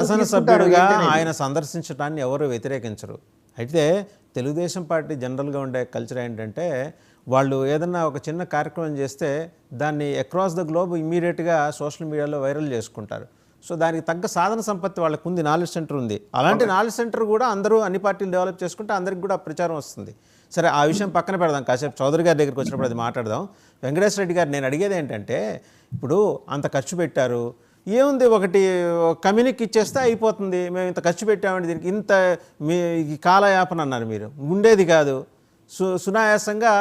శాసనసభ్యుడిగా ఆయన సందర్శించడాన్ని ఎవరు వ్యతిరేకించరు. అయితే తెలుగుదేశం పార్టీ జనరల్గా ఉండే కల్చర్ ఏంటంటే వాళ్ళు ఏదన్నా ఒక చిన్న కార్యక్రమం చేస్తే దాన్ని అక్రాస్ ద గ్లోబ్ ఇమ్మీడియట్గా సోషల్ మీడియాలో వైరల్ చేసుకుంటారు. సో దానికి తగ్గ సాధన సంపత్తి వాళ్ళకు ఉంది, నాలెడ్జ్ సెంటర్ ఉంది. అలాంటి నాలెడ్జ్ సెంటర్ కూడా అందరూ అన్ని పార్టీలు డెవలప్ చేసుకుంటే అందరికి కూడా ప్రచారం వస్తుంది. సరే, ఆ విషయం పక్కన పెడదాం, కాసేపు చౌదరి గారి దగ్గరికి వచ్చినప్పుడు అది మాట్లాడదాం. వెంకటేశ్వర రెడ్డి గారు, నేను అడిగేది ఏంటంటే ఇప్పుడు అంత ఖర్చు పెట్టారు, ఏముంది ఒకటి కమ్యూనిక్ ఇచ్చేస్తే అయిపోతుంది, మేము ఇంత ఖర్చు పెట్టామండి దీనికి, ఇంత మీ కాలయాపన అన్నారు మీరు, ఉండేది కాదు. సునాయాసంగా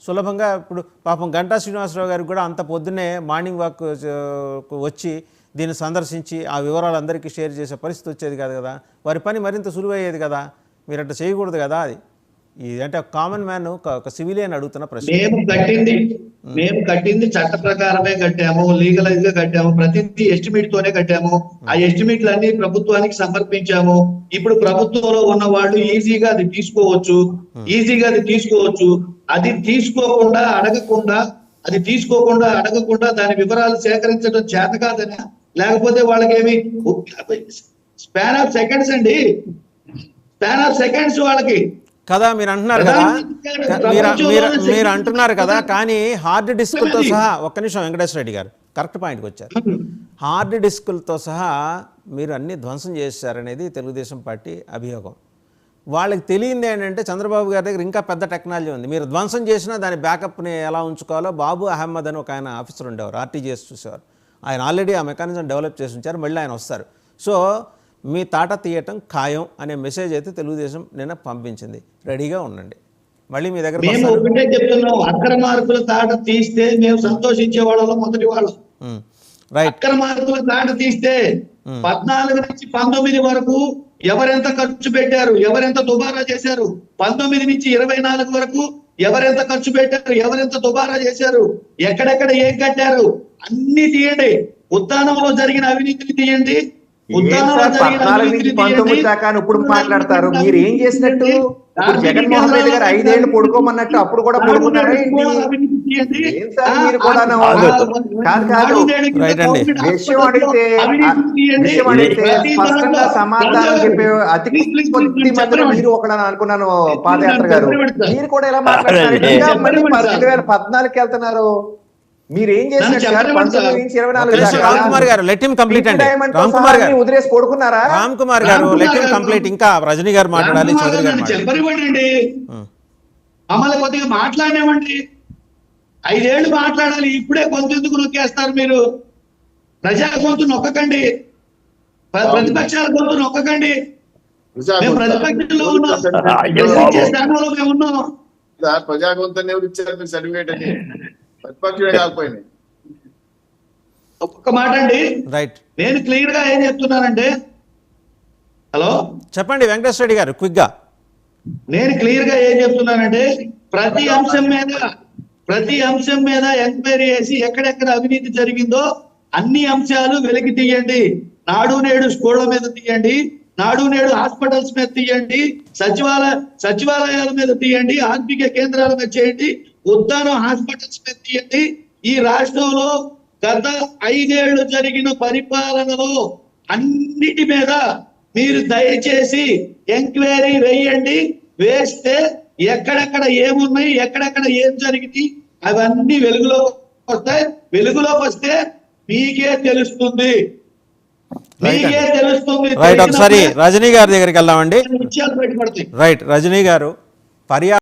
సులభంగా ఇప్పుడు పాపం గంటా శ్రీనివాసరావు గారికి కూడా అంత పొద్దున్నే మార్నింగ్ వాక్ వచ్చి దీన్ని సందర్శించి ఆ వివరాలు అందరికీ షేర్ చేసే పరిస్థితి వచ్చేది కాదు కదా. వారి పని మరింత సులువయ్యేది కదా, మీరు అట్లా చేయకూడదు కదా. అది అంటే కామన్ మ్యాన్, ఒక సివిలియన్ అడుగుతున్న ప్రశ్న. మేము కట్టింది చట్ట ప్రకారమే కట్టాము, లీగలైజ్ గా కట్టాము, ప్రతిదీ ఎస్టిమేట్ తోనే కట్టాము. ఆ ఎస్టిమేట్లు అన్ని ప్రభుత్వానికి సమర్పించాము. ఇప్పుడు ప్రభుత్వంలో ఉన్న వాళ్ళు ఈజీగా అది తీసుకోవచ్చు. అది తీసుకోకుండా అడగకుండా దాని వివరాలు సేకరించడం చేత కాదని, లేకపోతే వాళ్ళకేమి స్పాన్ ఆఫ్ సెకండ్స్ వాళ్ళకి కదా. మీరు అంటున్నారు కదా, మీరు అంటున్నారు కదా, కానీ హార్డ్ డిస్కులతో సహా, ఒక్క నిమిషం వెంకటేశ్వర రెడ్డి గారు కరెక్ట్ పాయింట్కి వచ్చారు. హార్డ్ డిస్కులతో సహా మీరు అన్ని ధ్వంసం చేశారనేది తెలుగుదేశం పార్టీ అభియోగం. వాళ్ళకి తెలియంది ఏంటంటే చంద్రబాబు గారి దగ్గర ఇంకా పెద్ద టెక్నాలజీ ఉంది. మీరు ధ్వంసం చేసినా దాని బ్యాకప్ని ఎలా ఉంచుకోవాలో బాబు అహ్మద్ అని ఒక ఆయన ఆఫీసర్ ఉండేవారు, ఆర్టీజీఎస్ చూసేవారు. ఆయన ఆల్రెడీ ఆ మెకానిజం డెవలప్ చేసి ఉంచారు, మళ్ళీ ఆయన వస్తారు. సో మీ తాట తీయటం ఖాయం అనే మెసేజ్ అయితే తెలుగుదేశం నిన్న పంపించింది. రెడీగా ఉండండి, మళ్ళీ మీ దగ్గర చెప్తున్నాం. అక్రమార్కుల తాట తీస్తే మేము సంతోషించే వాళ్ళం, మొదటి వాళ్ళం. అక్రమార్కుల తాట తీస్తే 14 నుంచి 19 వరకు ఎవరెంత ఖర్చు పెట్టారు, ఎవరెంత దుబారా చేశారు, 19 నుంచి 24 వరకు ఎవరెంత ఖర్చు పెట్టారు, ఎవరెంత దుబారా చేశారు, ఎక్కడెక్కడ ఏం కట్టారు, అన్ని తీయండి. ఉద్దానంలో జరిగిన అవినీతిని తీయండి. 14 నుంచి 19 దాకా ఇప్పుడు మాట్లాడతారు. మీరు ఏం చేసినట్టు? జగన్మోహన్ రెడ్డి గారు 5 ఏళ్ళు పడుకోమన్నట్టు అప్పుడు కూడా పడుకున్నారా? విషయం అడిగితే స్పష్టంగా సమాధానం చెప్పే అతి కొద్ది మందిలో మీరు ఒకడని అనుకున్నాను. పాదయాత్ర గారు, మీరు కూడా ఎలా మాట్లాడతారు? 2014కి వెళ్తున్నారు. మీరు ఏం చేసినట్టు? 19 నుంచి 24 రామ్ కుమార్ గారు లెట్ హిమ్ కంప్లీట్ అండి. రామ్ కుమార్ గారు వదిలేసి పడుకున్నారా? రామ్ కుమార్ గారు లెట్ హిమ్ కంప్లీట్. ఇంకా రజనీ గారు మాట్లాడాలి, చౌదరి గారు చెప్పనివ్వండి. మమ్మల్ని కొద్దిగా మాట్లాడేవండి. 5 ఏళ్ళు మాట్లాడాలి, ఇప్పుడే గొంతెందుకు నొక్కేస్తారు మీరు? ప్రజా గొంతు నొక్కకండి, ప్రతిపక్షాల గొంతు నొక్కకండి. మేము ప్రతిపక్షంలో ఉన్నాం, స్థానంలో మేము ఉన్నాం. ప్రజా గొంతు ఎవరు ఇచ్చారు సర్టిఫికేట్ అని? ప్రతిపక్షమే కాకపోయింది. ఒక్క మాట అండి, రైట్. నేను క్లియర్ గా ఏం చెప్తున్నానంటే, హలో చెప్పండి వెంకటేశ్వర రెడ్డి గారు క్విక్ గా. నేను క్లియర్ గా ఏం చెప్తున్నానంటే, ప్రతి అంశం మీద ఎంక్వైరీ చేసి ఎక్కడెక్కడ అవినీతి జరిగిందో అన్ని అంశాలు వెలికి తీయండి. నాడు నేడు స్కూళ్ల మీద తీయండి, నాడు నేడు హాస్పిటల్స్ మీద తీయండి, సచివాలయాల మీద తీయండి, ఆర్థిక కేంద్రాల మీద చేయండి, ఉద్దానం హాస్పిటల్స్ మీద తీయండి. ఈ రాష్ట్రంలో గత 5 ఏళ్లు జరిగిన పరిపాలనలో అన్నిటి మీద మీరు దయచేసి ఎంక్వైరీ వేయండి. వేస్తే ఎక్కడెక్కడ ఏమున్నాయి, ఎక్కడెక్కడ ఏం జరిగింది అవన్నీ వెలుగులోకి వస్తే మీకే తెలుస్తుంది. రైట్, ఒకసారి రజనీ గారి దగ్గరికి వెళ్దామండి. రైట్, రజనీ గారు,